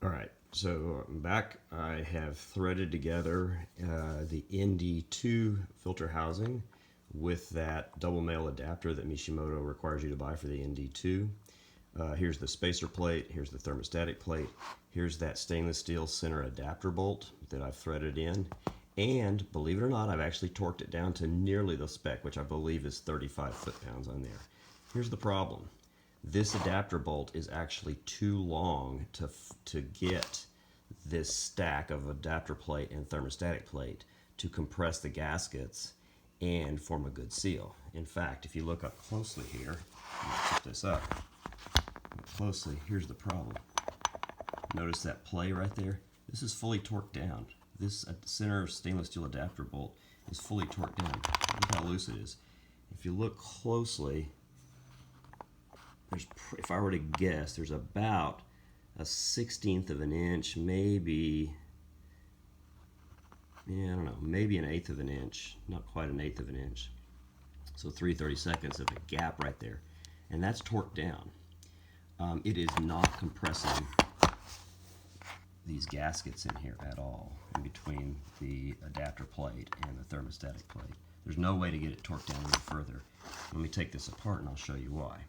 All right, so I'm back. I have threaded together the ND2 filter housing with that double male adapter that Mishimoto requires you to buy for the ND2. Here's the spacer plate, here's the thermostatic plate, here's that stainless steel center adapter bolt that I've threaded in, and believe it or not, I've actually torqued it down to nearly the spec, which I believe is 35 foot-pounds on there. Here's the problem. This adapter bolt is actually too long to get this stack of adapter plate and thermostatic plate to compress the gaskets and form a good seal. In fact, if you look up closely here, put this up closely, here's the problem. Notice that play right there? This is fully torqued down. This center stainless steel adapter bolt is fully torqued down. Look how loose it is. If you look closely, if I were to guess, there's about a 1/16 of an inch, maybe, I don't know, maybe an 1/8 of an inch, not quite an 1/8 of an inch. So 3/32 of a gap right there. And that's torqued down. It is not compressing these gaskets in here at all, in between the adapter plate and the thermostatic plate. There's no way to get it torqued down any further. Let me take this apart and I'll show you why.